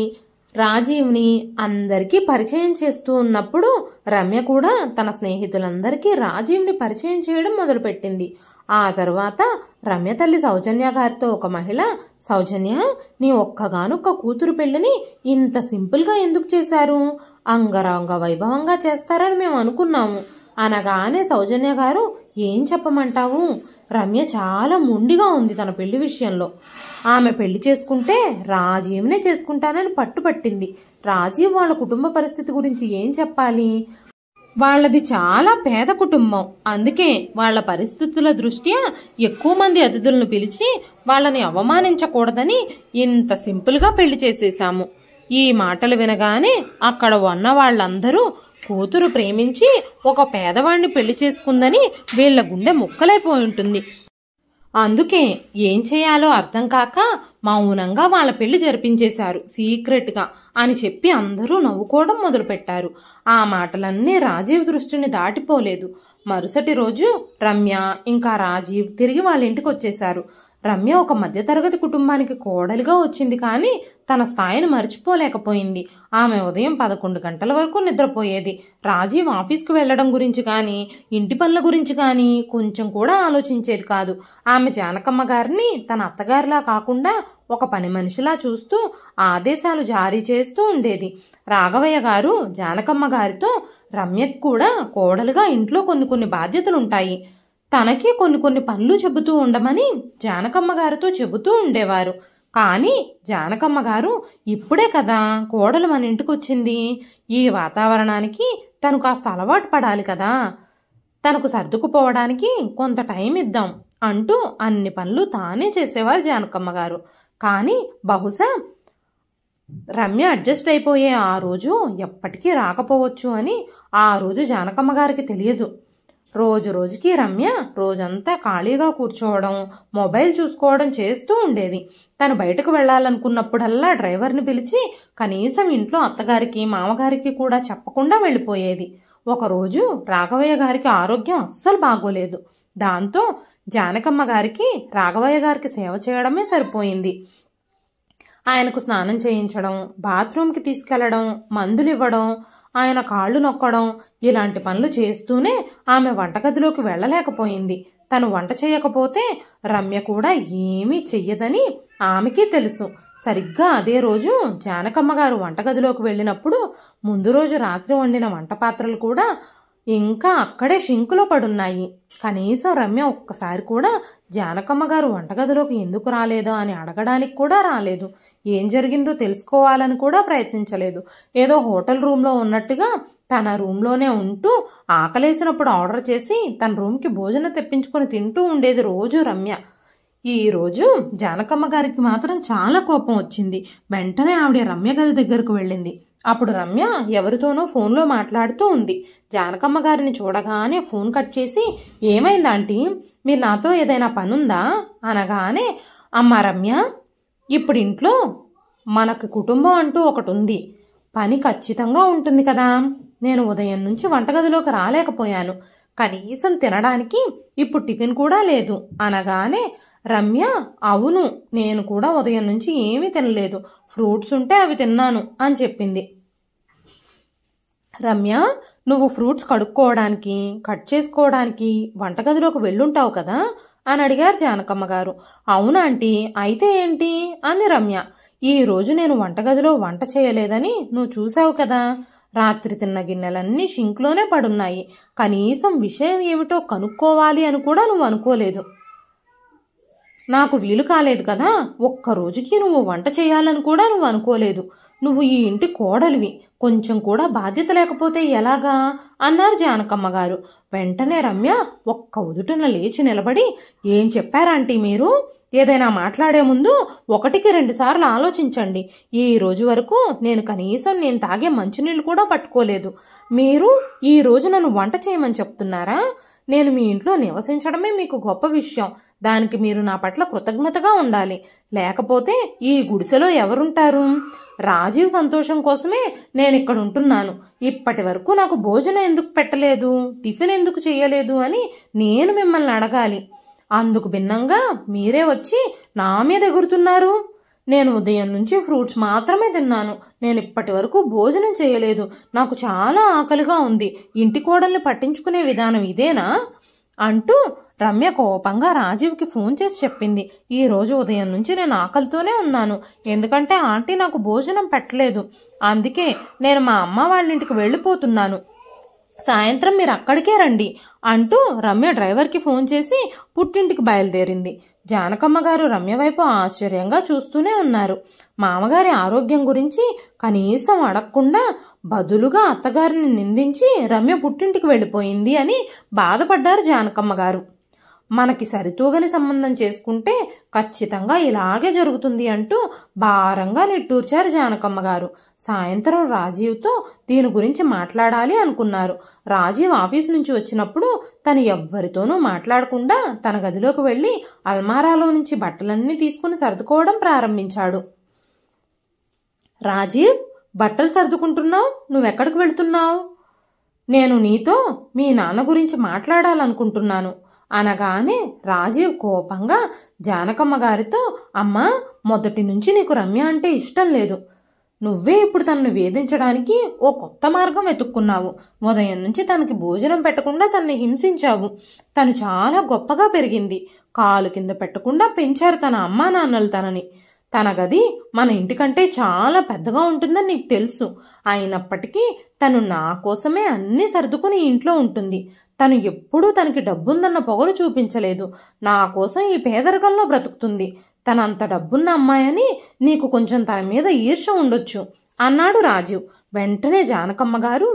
రాజీవ్ని అందరికీ పరిచయం చేస్తూ ఉన్నప్పుడు రమ్య కూడా తన స్నేహితులందరికీ రాజీవ్ని పరిచయం చేయడం మొదలుపెట్టింది. ఆ తర్వాత రమ్య తల్లి సౌజన్య గారితో ఒక మహిళ, సౌజన్య, నీ ఒక్కగానొక్క కూతురు పెళ్లిని ఇంత సింపుల్గా ఎందుకు చేశారు? అంగరంగ వైభవంగా చేస్తారని మేము అనుకున్నాము అనగానే సౌజన్య గారు, ఏం చెప్పమంటావు, రమ్య చాలా మొండిగా ఉంది తన పెళ్లి విషయంలో. ఆమె పెళ్లి చేసుకుంటే రాజీవ్నే చేసుకుంటానని పట్టుపట్టింది. రాజీవ్ వాళ్ళ కుటుంబ పరిస్థితి గురించి ఏం చెప్పాలి? వాళ్ళది చాలా పేద కుటుంబం. అందుకే వాళ్ళ పరిస్థితుల దృష్ట్యా ఎక్కువ మంది అతిథులను పిలిచి వాళ్ళని అవమానించకూడదని ఇంత సింపుల్గా పెళ్లి చేసేశాము. ఈ మాటలు వినగానే అక్కడ ఉన్న వాళ్ళందరూ కూతురు ప్రేమించి ఒక పేదవాడిని పెళ్లి చేసుకుందని వీళ్ల గుండె ముక్కలైపోయి ఉంటుంది. అందుకే ఏం చేయాలో అర్థం కాక మౌనంగా వాళ్ళ పెళ్లి జరిపించేశారు సీక్రెట్గా అని చెప్పి అందరూ నవ్వుకోవడం మొదలుపెట్టారు. ఆ మాటలన్నీ రాజీవ్ దృష్టిని దాటిపోలేదు. మరుసటి రోజు రమ్య ఇంకా రాజీవ్ తిరిగి వాళ్ళ ఇంటికి వచ్చేశారు. రమ్య ఒక మధ్యతరగతి కుటుంబానికి కోడలిగా వచ్చింది, కానీ తన స్థాయిని మర్చిపోలేకపోయింది. ఆమె ఉదయం 11 గంటల వరకు నిద్రపోయేది. రాజీవ్ ఆఫీస్కి వెళ్లడం గురించి కానీ ఇంటి పనుల గురించి కానీ కొంచెం కూడా ఆలోచించేది కాదు. ఆమె జానకమ్మ గారిని తన అత్తగారిలా కాకుండా ఒక పని మనిషిలా చూస్తూ ఆదేశాలు జారీ చేస్తూ ఉండేది. రాఘవయ్య గారు జానకమ్మ గారితో, రమ్యకు కూడా కోడలుగా ఇంట్లో కొన్ని బాధ్యతలుంటాయి, తనకి కొన్ని పనులు చెబుతూ ఉండమని జానకమ్మ గారితో చెబుతూ ఉండేవారు. కానీ జానకమ్మ గారు, ఇప్పుడే కదా కోడలు మన ఇంటికి వచ్చింది, ఈ వాతావరణానికి తను కాస్త అలవాటు పడాలి కదా, తనకు సర్దుకుపోవడానికి కొంత టైం ఇద్దాం అంటూ అన్ని పనులు తానే చేసేవారు జానకమ్మ గారు. కానీ బహుశా రమ్య అడ్జస్ట్ అయిపోయే ఆ రోజు ఎప్పటికీ రాకపోవచ్చు అని ఆ రోజు జానకమ్మ గారికి తెలియదు. రోజుకి రమ్య రోజంతా ఖాళీగా కూర్చోవడం, మొబైల్ చూసుకోవడం చేస్తూ ఉండేది. తను బయటకు వెళ్లాలనుకున్నప్పుడల్లా డ్రైవర్ని పిలిచి కనీసం ఇంట్లో అత్తగారికి మామగారికి కూడా చెప్పకుండా వెళ్ళిపోయేది. ఒకరోజు రాఘవయ్య గారికి ఆరోగ్యం అస్సలు బాగోలేదు. దాంతో జానకమ్మ గారికి రాఘవయ్య గారికి సేవ చేయడమే సరిపోయింది. ఆయనకు స్నానం చేయించడం, బాత్రూంకి తీసుకెళ్లడం, మందులు ఇవ్వడం, ఆయన కాళ్ళు నొక్కడం, ఇలాంటి పనులు చేస్తూనే ఆమె వంటగదిలోకి వెళ్ళలేకపోయింది. తను వంట చేయకపోతే రమ్య కూడా ఏమీ చెయ్యదని ఆమెకి తెలుసు. సరిగ్గా అదే రోజు జానకమ్మ గారు వంటగదిలోకి వెళ్ళినప్పుడు ముందు రోజు రాత్రి వండిన వంట పాత్రలు కూడా ఇంకా అక్కడే షింకులో పడున్నాయి. కనీసం రమ్య ఒక్కసారి కూడా జానకమ్మ గారు వంటగదిలోకి ఎందుకు రాలేదో అని అడగడానికి కూడా రాలేదు. ఏం జరిగిందో తెలుసుకోవాలని కూడా ప్రయత్నించలేదు. ఏదో హోటల్ రూమ్లో ఉన్నట్టుగా తన రూమ్లోనే ఉంటూ ఆకలేసినప్పుడు ఆర్డర్ చేసి తన రూమ్కి భోజనం తెప్పించుకొని తింటూ ఉండేది రోజు రమ్య. ఈ రోజు జానకమ్మ గారికి మాత్రం చాలా కోపం వచ్చింది. వెంటనే ఆవిడ రమ్య గది దగ్గరకు వెళ్ళింది. అప్పుడు రమ్య ఎవరితోనో ఫోన్లో మాట్లాడుతూ ఉంది. జానకమ్మ గారిని చూడగానే ఫోన్ కట్ చేసి, ఏమైంది ఆంటీ, మీరు నాతో ఏదైనా పనుందా అనగానే, అమ్మ రమ్య, ఇప్పుడు ఇంట్లో మనకు కుటుంబం అంటూ ఒకటి ఉంది, పని ఖచ్చితంగా ఉంటుంది కదా. నేను ఉదయం నుంచి వంటగదిలోకి రాలేకపోయాను, కనీసం తినడానికి ఇప్పుడు టిఫిన్ కూడా లేదు అనగానే రమ్య, అవును, నేను కూడా ఉదయం నుంచి ఏమీ తినలేదు, ఫ్రూట్స్ ఉంటే అవి తిన్నాను అని చెప్పింది. రమ్య, నువ్వు ఫ్రూట్స్ కడుక్కోవడానికి కట్ చేసుకోవడానికి వంటగదిలోకి వెళ్ళుంటావు కదా అని అడిగారు జానకమ్మ గారు. అవునాంటీ, అయితే ఏంటి అంది రమ్య. ఈ రోజు నేను వంటగదిలో వంట చేయలేదని నువ్వు చూసావు కదా, రాత్రి తిన్న గిన్నెలన్నీ షింక్లోనే పడున్నాయి, కనీసం విషయం ఏమిటో కనుక్కోవాలి అని కూడా నువ్వు అనుకోలేదు. నాకు వీలు కాలేదు కదా, ఒక్క రోజుకి నువ్వు వంట చేయాలని కూడా నువ్వు అనుకోలేదు. నువ్వు ఈ ఇంటి కోడలివి, కొంచెం కూడా బాధ్యత లేకపోతే ఎలాగా అన్నారు జానకమ్మ గారు. వెంటనే రమ్య ఒక్క ఉదుటున లేచి నిలబడి, ఏం చెప్పారంటీ మీరు? ఏదైనా మాట్లాడే ముందు 1-2 సార్లు ఆలోచించండి. ఈ రోజు వరకు నేను తాగే మంచినీళ్ళు కూడా పట్టుకోలేదు. మీరు ఈ రోజు నన్ను వంట చేయమని చెప్తున్నారా? నేను మీ ఇంట్లో నివసించడమే మీకు గొప్ప విషయం. దానికి మీరు నా పట్ల కృతజ్ఞతగా ఉండాలి. లేకపోతే ఈ గుడిసెలో ఎవరుంటారు? రాజీవ్ సంతోషం కోసమే నేను ఇక్కడ ఉంటున్నాను. ఇప్పటి వరకు నాకు భోజనం ఎందుకు పెట్టలేదు, టిఫిన్ ఎందుకు చేయలేదు అని నేను మిమ్మల్ని అడగాలి. అందుకు భిన్నంగా మీరే వచ్చి నా మీద ఎగురుతున్నారు. నేను ఉదయం నుంచి ఫ్రూట్స్ మాత్రమే తిన్నాను. నేను ఇప్పటి వరకు భోజనం చేయలేదు. నాకు చాలా ఆకలిగా ఉంది. ఇంటి కోడల్ని పట్టించుకునే విధానం ఇదేనా అంటూ రమ్య కోపంగా రాజీవ్కి ఫోన్ చేసి చెప్పింది. ఈ రోజు ఉదయం నుంచి నేను ఆకలితోనే ఉన్నాను. ఎందుకంటే ఆంటీ నాకు భోజనం పెట్టలేదు. అందుకే నేను మా అమ్మ వాళ్ళ ఇంటికి వెళ్ళిపోతున్నాను. సాయంత్రం మీరు అక్కడికే రండి అంటూ రమ్య డ్రైవర్కి ఫోన్ చేసి పుట్టింటికి బయలుదేరింది. జానకమ్మ గారు రమ్య వైపు ఆశ్చర్యంగా చూస్తూనే ఉన్నారు. మామగారి ఆరోగ్యం గురించి కనీసం అడగకుండా బదులుగా అత్తగారిని నిందించి రమ్య పుట్టింటికి వెళ్ళిపోయింది అని బాధపడ్డారు జానకమ్మ గారు. మనకి సరితూగని సంబంధం చేసుకుంటే ఖచ్చితంగా ఇలాగే జరుగుతుంది అంటూ భారంగా నిట్టూర్చారు జానకమ్మ గారు. సాయంత్రం రాజీవ్తో దీని గురించి మాట్లాడాలి అనుకున్నారు. రాజీవ్ ఆఫీస్ నుంచి వచ్చినప్పుడు తను ఎవ్వరితోనూ మాట్లాడకుండా తన గదిలోకి వెళ్ళి అల్మారాలో నుంచి బట్టలన్నీ తీసుకుని సర్దుకోవడం ప్రారంభించాడు. రాజీవ్, బట్టలు సర్దుకుంటున్నావు? నువ్వెక్కడికి వెళుతున్నావు? నేను నీతో మీ నాన్న గురించి మాట్లాడాలనుకుంటున్నాను అనగానే రాజీవ్ కోపంగా జానకమ్మ గారితో, అమ్మా, మొదటి నుంచి నీకు రమ్య అంటే ఇష్టం లేదు. నువ్వే ఇప్పుడు తనను వేధించడానికి ఓ కొత్త మార్గం వెతుక్కున్నావు. ఉదయం నుంచి తనకి భోజనం పెట్టకుండా తనని హింసించావు. తను చాలా గొప్పగా పెరిగింది. కాలు కింద పెట్టకుండా పెంచారు తన అమ్మా నాన్నలు తనని. తన గది మన ఇంటికంటే చాలా పెద్దగా ఉంటుందని నీకు తెలుసు. అయినప్పటికీ తను నా కోసమే అన్నీ సర్దుకుని ఇంట్లో ఉంటుంది. తను ఎప్పుడూ తనకి డబ్బుందన్న పొగరు చూపించలేదు. నా కోసం ఈ పేదరికంలో బ్రతుకుతుంది. తనంత డబ్బున్న అమ్మాయని నీకు కొంచెం తన మీద ఈర్ష్య ఉండొచ్చు అన్నాడు రాజీవ్. వెంటనే జానకమ్మ గారు,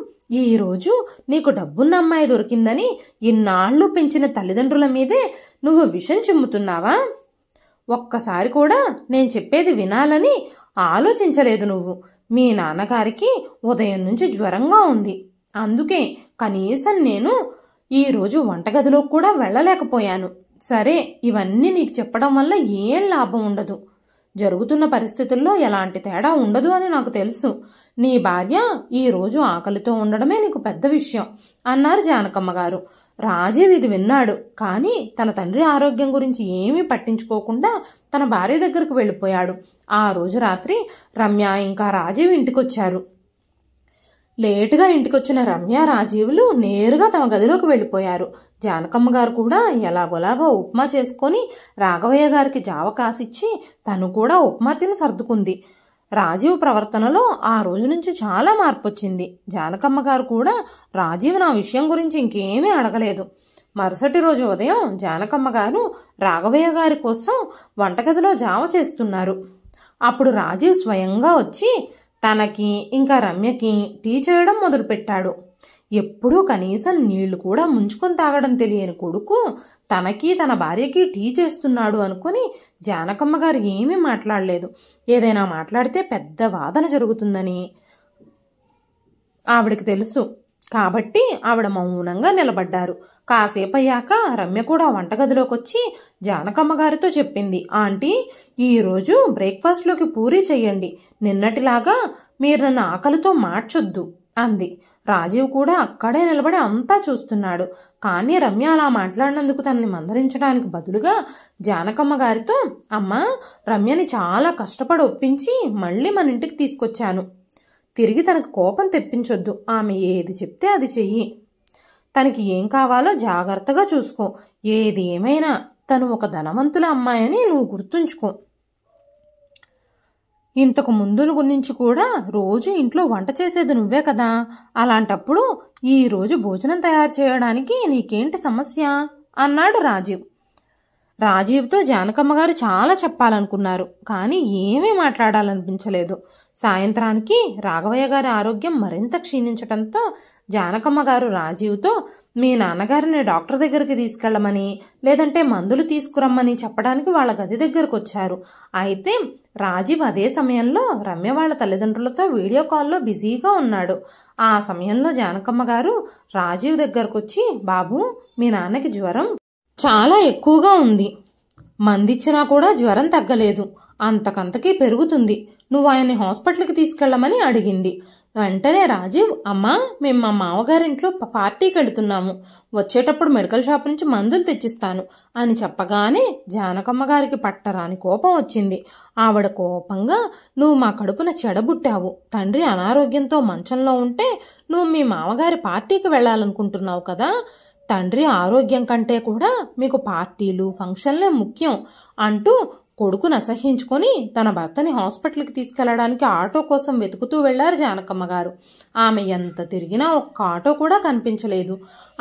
ఈరోజు నీకు డబ్బున్న అమ్మాయి దొరికిందని ఇన్నాళ్ళు పెంచిన తల్లిదండ్రుల మీదే నువ్వు విషం చిమ్ముతున్నావా? ఒక్కసారి కూడా నేను చెప్పేది వినాలని ఆలోచించలేదు నువ్వు. మీ నాన్నగారికి ఉదయం నుంచి జ్వరంగా ఉంది. అందుకే కనీసం నేను ఈరోజు వంటగదిలో కూడా వెళ్ళలేకపోయాను. సరే, ఇవన్నీ నీకు చెప్పడం వల్ల ఏం లాభం ఉండదు. జరుగుతున్న పరిస్థితుల్లో ఎలాంటి తేడా ఉండదు అని నాకు తెలుసు. నీ భార్య ఈరోజు ఆకలితో ఉండడమే నీకు పెద్ద విషయం అన్నారు జానకమ్మ గారు. రాజీవ్ ఇది విన్నాడు. కానీ తన తండ్రి ఆరోగ్యం గురించి ఏమీ పట్టించుకోకుండా తన భార్య దగ్గరకు వెళ్ళిపోయాడు. ఆ రోజు రాత్రి రమ్య ఇంకా రాజీవ్ ఇంటికొచ్చారు. లేటుగా ఇంటికొచ్చిన రమ్య, రాజీవులు నేరుగా తమ గదిలోకి వెళ్ళిపోయారు. జానకమ్మ గారు కూడా ఎలాగోలాగా ఉప్మా చేసుకొని రాఘవయ్య గారికి జావ కాసిచ్చి తను కూడా ఉప్మా తిని సర్దుకుంది. రాజీవ్ ప్రవర్తనలో ఆ రోజు నుంచి చాలా మార్పు వచ్చింది. జానకమ్మ గారు కూడా రాజీవ్ నా విషయం గురించి ఇంకేమీ అడగలేదు. మరుసటి రోజు ఉదయం జానకమ్మ గారు రాఘవయ్య గారి కోసం వంటగదిలో జావ చేస్తున్నారు. అప్పుడు రాజీవ్ స్వయంగా వచ్చి తనకి ఇంకా రమ్యకి టీ చేయడం మొదలుపెట్టాడు. ఎప్పుడూ కనీసం నీళ్లు కూడా ముంచుకొని తాగడం తెలియని కొడుకు తనకి తన భార్యకి టీ చేస్తున్నాడు అనుకుని జానకమ్మ గారు ఏమీ మాట్లాడలేదు. ఏదైనా మాట్లాడితే పెద్ద వాదన జరుగుతుందని ఆవిడకి తెలుసు. కాబట్టి ఆవిడ మౌనంగా నిలబడ్డారు. కాసేపు అయ్యాక రమ్య కూడా వంటగదిలోకి వచ్చి జానకమ్మ గారితో చెప్పింది, ఆంటీ, ఈరోజు బ్రేక్ఫాస్ట్లోకి పూరీ చెయ్యండి. నిన్నటిలాగా మీరు నన్ను ఆకలితో మార్చొద్దు అంది. రాజీవ్ కూడా అక్కడే నిలబడి అంతా చూస్తున్నాడు. కానీ రమ్య అలా మాట్లాడినందుకు తనని మందలించడానికి బదులుగా జానకమ్మ గారితో, అమ్మా, రమ్యని చాలా కష్టపడి ఒప్పించి మళ్ళీ మన ఇంటికి తీసుకొచ్చాను. తిరిగి తనకు కోపం తెప్పించొద్దు. ఆమె ఏది చెప్తే అది చెయ్యి. తనకి ఏం కావాలో జాగ్రత్తగా చూసుకో. ఏది ఏమైనా తను ఒక ధనవంతుల అమ్మాయని నువ్వు గుర్తుంచుకో. ఇంతకు ముందు నుంచి కూడా రోజు ఇంట్లో వంట చేసేది నువ్వే కదా. అలాంటప్పుడు ఈరోజు భోజనం తయారు చేయడానికి నీకేంటి సమస్య అన్నాడు రాజీవ్. రాజీవ్తో జానకమ్మ గారు చాలా చెప్పాలనుకున్నారు, కానీ ఏమీ మాట్లాడాలనిపించలేదు. సాయంత్రానికి రాఘవయ్య గారి ఆరోగ్యం మరింత క్షీణించడంతో జానకమ్మ గారు రాజీవ్తో మీ నాన్నగారిని డాక్టర్ దగ్గరికి తీసుకెళ్లమని, లేదంటే మందులు తీసుకురమ్మని చెప్పడానికి వాళ్ళ గది దగ్గరకు వచ్చారు. అయితే రాజీవ్ అదే సమయంలో రమ్య వాళ్ళ తల్లిదండ్రులతో వీడియో కాల్లో బిజీగా ఉన్నాడు. ఆ సమయంలో జానకమ్మ గారు రాజీవ్ దగ్గరకు వచ్చి, బాబు, మీ నాన్నకి జ్వరం చాలా ఎక్కువగా ఉంది, మందిచ్చినా కూడా జ్వరం తగ్గలేదు, అంతకంతకీ పెరుగుతుంది, నువ్వు ఆయన్ని హాస్పిటల్కి తీసుకెళ్లమని అడిగింది. వెంటనే రాజీవ్, అమ్మా, మేము మా మామగారింట్లో పార్టీకి వెళుతున్నాము, వచ్చేటప్పుడు మెడికల్ షాప్ నుంచి మందులు తెచ్చిస్తాను అని చెప్పగానే జానకమ్మ గారికి పట్టరాని కోపం వచ్చింది. ఆవిడ కోపంగా, నువ్వు మా కడుపున చెడబుట్టావు, తండ్రి అనారోగ్యంతో మంచంలో ఉంటే నువ్వు మీ మామగారి పార్టీకి వెళ్ళాలనుకుంటున్నావు కదా, తండ్రి ఆరోగ్యం కంటే కూడా మీకు పార్టీలు ఫంక్షన్లే ముఖ్యం అంటూ కొడుకును అసహ్యించుకొని తన భర్తని హాస్పిటల్కి తీసుకెళ్లడానికి ఆటో కోసం వెతుకుతూ వెళ్లారు జానకమ్మ గారు. ఆమె ఎంత తిరిగినా ఒక్క ఆటో కూడా కనిపించలేదు.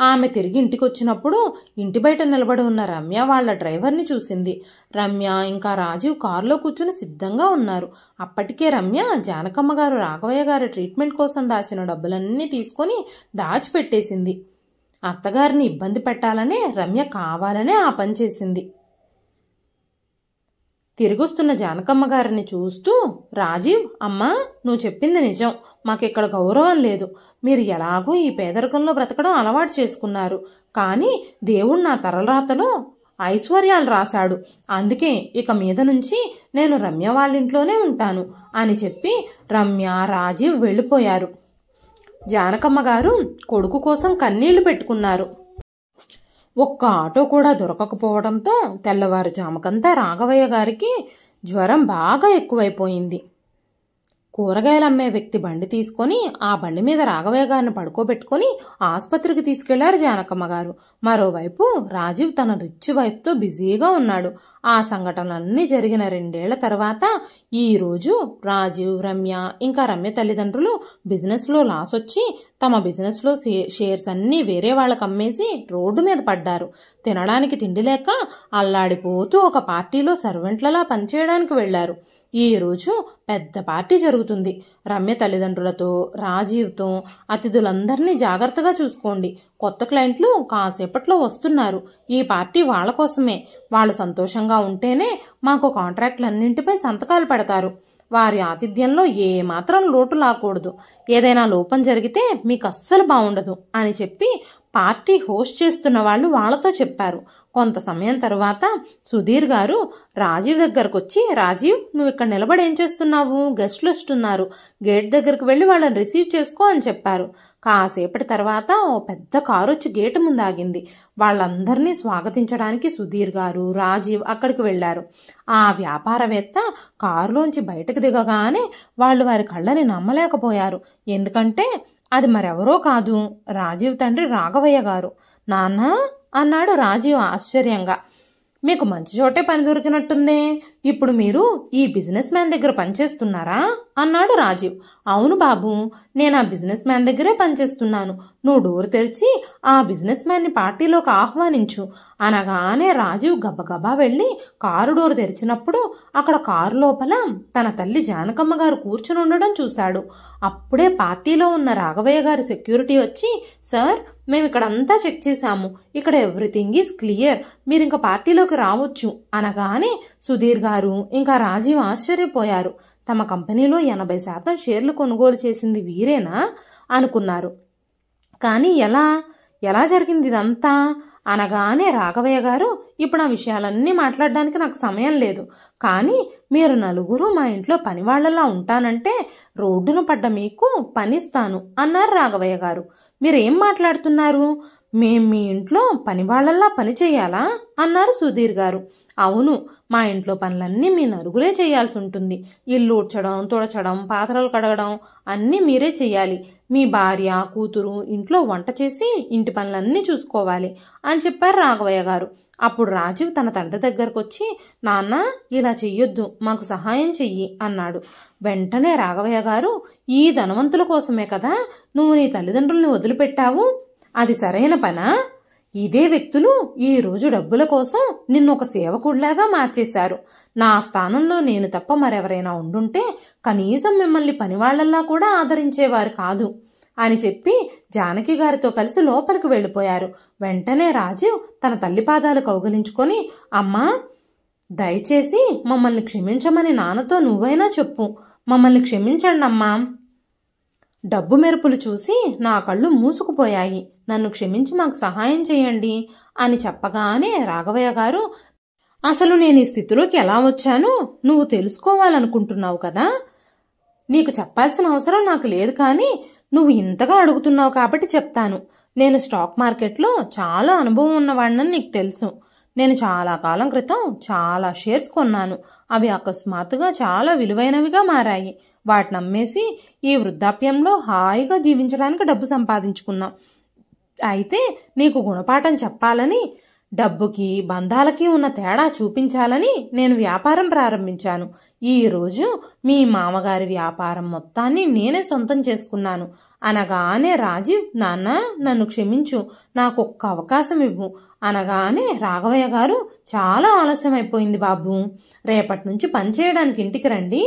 ఆమె తిరిగి ఇంటికి వచ్చినప్పుడు ఇంటి బయట నిలబడి ఉన్న రమ్య వాళ్ళ డ్రైవర్ని చూసింది. రమ్య ఇంకా రాజీవ్ కారులో కూర్చుని సిద్ధంగా ఉన్నారు. అప్పటికే రమ్య జానకమ్మ గారు రాఘవయ్య గారి ట్రీట్మెంట్ కోసం దాచిన డబ్బులన్నీ తీసుకొని దాచిపెట్టేసింది. అత్తగారిని ఇబ్బంది పెట్టాలనే రమ్య కావాలనే ఆ పని చేసింది. తిరిగొస్తున్న జానకమ్మ గారిని చూస్తూ రాజీవ్, అమ్మా, నువ్వు చెప్పింది నిజం, మాకిక్కడ గౌరవం లేదు, మీరు ఎలాగో ఈ పేదరికంలో బ్రతకడం అలవాటు చేసుకున్నారు, కానీ దేవుడు నా తలరాతలో ఐశ్వర్యాలు రాశాడు, అందుకే ఇక మీద నుంచి నేను రమ్య వాళ్ళింట్లోనే ఉంటాను అని చెప్పి రమ్య రాజీవ్ వెళ్ళిపోయారు. జానకమ్మ గారు కొడుకు కోసం కన్నీళ్లు పెట్టుకున్నారు. ఒక్క ఆటో కూడా దొరకకపోవడంతో తెల్లవారుజాముకంతా రాఘవయ్య గారికి జ్వరం బాగా ఎక్కువైపోయింది. కూరగాయలు అమ్మే వ్యక్తి బండి తీసుకొని ఆ బండి మీద రాఘవయ్య గారిని పడుకోబెట్టుకుని ఆసుపత్రికి తీసుకెళ్లారు జానకమ్మ గారు. మరోవైపు రాజీవ్ తన రిచ్ వైఫ్తో బిజీగా ఉన్నాడు. ఆ సంఘటనలన్నీ జరిగిన 2 ఏళ్ల తర్వాత ఈ రోజు రాజీవ్, రమ్య ఇంకా రమ్య తల్లిదండ్రులు బిజినెస్లో లాస్ వచ్చి తమ బిజినెస్లో షేర్స్ అన్నీ వేరే వాళ్ళకి అమ్మేసి రోడ్డు మీద పడ్డారు. తినడానికి తిండి లేక అల్లాడిపోతూ ఒక పార్టీలో సర్వెంట్లలా పనిచేయడానికి వెళ్లారు. ఈ రోజు పెద్ద పార్టీ జరుగుతుంది. రమ్య తల్లిదండ్రులతో, రాజీవ్తో అతిథులందరినీ జాగ్రత్తగా చూసుకోండి. కొత్త క్లయింట్లు కాసేపట్లో వస్తున్నారు. ఈ పార్టీ వాళ్ళ కోసమే. వాళ్ళు సంతోషంగా ఉంటేనే మాకు కాంట్రాక్టులన్నింటిపై సంతకాలు పెడతారు. వారి ఆతిథ్యంలో ఏమాత్రం లోటు రాకూడదు. ఏదైనా లోపం జరిగితే మీకు అస్సలు బాగుండదు అని చెప్పి పార్టీ హోస్ట్ చేస్తున్న వాళ్ళు వాళ్లతో చెప్పారు. కొంత సమయం తర్వాత సుధీర్ గారు రాజీవ్ దగ్గరకు వచ్చి, రాజీవ్, నువ్వు ఇక్కడ నిలబడి ఏం చేస్తున్నావు? గెస్ట్లు వస్తున్నారు, గేట్ దగ్గరకు వెళ్ళి వాళ్ళని రిసీవ్ చేసుకో అని చెప్పారు. కాసేపటి తర్వాత ఓ పెద్ద కారు వచ్చి గేటు ముందు ఆగింది. వాళ్ళందరినీ స్వాగతించడానికి సుధీర్ గారు, రాజీవ్ అక్కడికి వెళ్లారు. ఆ వ్యాపారవేత్త కారులోంచి బయటకు దిగగానే వాళ్ళు వారి కళ్ళని నమ్మలేకపోయారు. ఎందుకంటే అది మరెవరో కాదు, రాజీవ్ తండ్రి రాఘవయ్య గారు. నాన్నా అన్నాడు రాజీవ్ ఆశ్చర్యంగా. మీకు మంచి చోటే పని దొరికినట్టుందే, ఇప్పుడు మీరు ఈ బిజినెస్ మ్యాన్ దగ్గర పనిచేస్తున్నారా అన్నాడు రాజీవ్. అవును బాబు, నేను ఆ బిజినెస్ మ్యాన్ దగ్గరే పనిచేస్తున్నాను, నువ్వు డోర్ తెరిచి ఆ బిజినెస్ మ్యాన్ని పార్టీలోకి ఆహ్వానించు అనగానే రాజీవ్ గబగబా వెళ్ళి కారు డోర్ తెరిచినప్పుడు అక్కడ కారు లోపల తన తల్లి జానకమ్మ గారు కూర్చుని ఉండడం చూశాడు. అప్పుడే పార్టీలో ఉన్న రాఘవయ్య గారి సెక్యూరిటీ వచ్చి, సార్, మేము ఇక్కడంతా చెక్ చేశాము, ఇక్కడ ఎవ్రీథింగ్ ఈజ్ క్లియర్, మీరు ఇంకా పార్టీలోకి రావచ్చు అనగానే సుధీర్ గారు ఇంకా రాజీవ్ ఆశ్చర్యపోయారు. తమ కంపెనీలో 80% షేర్లు కొనుగోలు చేసింది వీరేనా అనుకున్నారు. కానీ ఎలా జరిగింది ఇదంతా అనగానే రాఘవయ్య గారు, ఇప్పుడు ఆ విషయాలన్నీ మాట్లాడడానికి నాకు సమయం లేదు, కానీ మీరు నలుగురు మా ఇంట్లో పనివాళ్లలా ఉంటానంటే రోడ్డున పడ్డ మీకు పనిస్తాను అన్నారు రాఘవయ్య గారు. మీరేం మాట్లాడుతున్నారు? మేం మీ ఇంట్లో పనివాళ్లలా పని చేయాలా అన్నారు సుధీర్ గారు. అవును, మా ఇంట్లో పనులన్నీ మీ నలుగురే చేయాల్సి ఉంటుంది. ఇల్లు ఊడ్చడం, తుడచడం, పాత్రలు కడగడం అన్నీ మీరే చేయాలి. మీ భార్య, కూతురు ఇంట్లో వంట చేసి ఇంటి పనులన్నీ చూసుకోవాలి అని చెప్పారు రాఘవయ్య గారు. అప్పుడు రాజీవ్ తన తండ్రి దగ్గరకు వచ్చి, నాన్న, ఇలా చెయ్యొద్దు, మాకు సహాయం చెయ్యి అన్నాడు. వెంటనే రాఘవయ్య గారు, ఈ ధనవంతుల కోసమే కదా నువ్వు నీ తల్లిదండ్రుల్ని వదిలిపెట్టావు, అది సరైన పనా? ఇదే వ్యక్తులు ఈ రోజు డబ్బుల కోసం నిన్ను ఒక సేవకుడిలాగా మార్చేశారు. నా స్థానంలో నేను తప్ప మరెవరైనా ఉండుంటే కనీసం మిమ్మల్ని పనివాళ్లల్లా కూడా ఆదరించేవారు కాదు అని చెప్పి జానకి గారితో కలిసి లోపలికి వెళ్ళిపోయారు. వెంటనే రాజీవ్ తన తల్లి పాదాలు కౌగిలించుకొని, అమ్మా, దయచేసి మమ్మల్ని క్షమించమని నాన్నతో నువ్వైనా చెప్పు. మమ్మల్ని క్షమించండి అమ్మా. డబ్బు మెరుపులు చూసి నా కళ్ళు మూసుకుపోయాయి. నన్ను క్షమించి మాకు సహాయం చేయండి అని చెప్పగానే రాఘవయ్య గారు, అసలు నేను ఈ స్థితిలోకి ఎలా వచ్చానో నువ్వు తెలుసుకోవాలనుకుంటున్నావు కదా. నీకు చెప్పాల్సిన అవసరం నాకు లేదు, కానీ నువ్వు ఇంతగా అడుగుతున్నావు కాబట్టి చెప్తాను. నేను స్టాక్ మార్కెట్లో చాలా అనుభవం ఉన్నవాడినని నీకు తెలుసు. నేను చాలా కాలం క్రితం చాలా షేర్స్ కొన్నాను. అవి అకస్మాత్తుగా చాలా విలువైనవిగా మారాయి. వాటిని అమ్మేసి ఈ వృద్ధాప్యంలో హాయిగా జీవించడానికి డబ్బు సంపాదించుకున్నా. అయితే నీకు గుణపాఠం చెప్పాలని, డబ్బుకి బంధాలకి ఉన్న తేడా చూపించాలని నేను వ్యాపారం ప్రారంభించాను. ఈరోజు మీ మామగారి వ్యాపారం మొత్తాన్ని నేనే సొంతం చేసుకున్నాను అనగానే రాజీవ్, నాన్న నన్ను క్షమించు, నాకు ఒక్క అవకాశం ఇవ్వు అనగానే రాఘవయ్య గారు, చాలా ఆలస్యం అయిపోయింది బాబు, రేపటి నుంచి పనిచేయడానికి ఇంటికి రండి,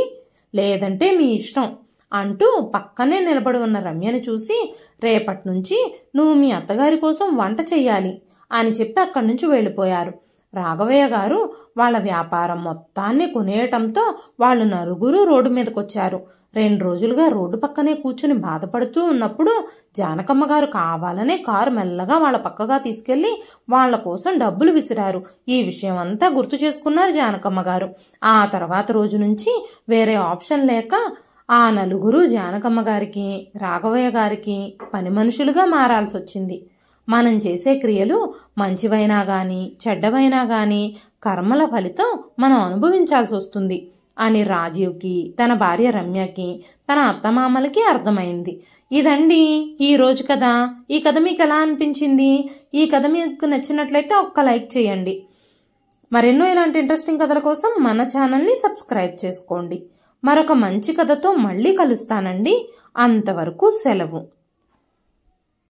లేదంటే మీ ఇష్టం అంటూ పక్కనే నిలబడి ఉన్న రమ్యని చూసి, రేపటి నుంచి నువ్వు మీ అత్తగారి కోసం వంట చెయ్యాలి అని చెప్పి అక్కడి నుంచి వెళ్ళిపోయారు. రాఘవయ్య గారు వాళ్ళ వ్యాపారం మొత్తాన్ని కొనేయటంతో వాళ్ళు నలుగురు రోడ్డు మీదకొచ్చారు. 2 రోజులుగా రోడ్డు పక్కనే కూర్చుని బాధపడుతూ ఉన్నప్పుడు జానకమ్మ గారు కావాలనే కారు మెల్లగా వాళ్ళ పక్కగా తీసుకెళ్లి వాళ్ల కోసం డబ్బులు విసిరారు. ఈ విషయం అంతా గుర్తు చేసుకున్నారు జానకమ్మ గారు. ఆ తర్వాత రోజు నుంచి వేరే ఆప్షన్ లేక ఆ నలుగురు జానకమ్మ గారికి, రాఘవయ్య గారికి పని మనుషులుగా మారాల్సి వచ్చింది. మనం చేసే క్రియలు మంచివైనా గాని చెడ్డవైనా గాని కర్మల ఫలితం మనం అనుభవించాల్సి వస్తుంది అని రాజీవ్కి, తన భార్య రమ్యకి, తన అత్తమామలకి అర్థమైంది. ఇదండి ఈ రోజు కథ. ఈ కథ మీకు ఎలా అనిపించింది? ఈ కథ మీకు నచ్చినట్లయితే ఒక్క లైక్ చేయండి. మరెన్నో ఇలాంటి ఇంట్రెస్టింగ్ కథల కోసం మన ఛానల్ని సబ్స్క్రైబ్ చేసుకోండి. మరొక మంచి కథతో మళ్ళీ కలుస్తానండి. అంతవరకు సెలవు.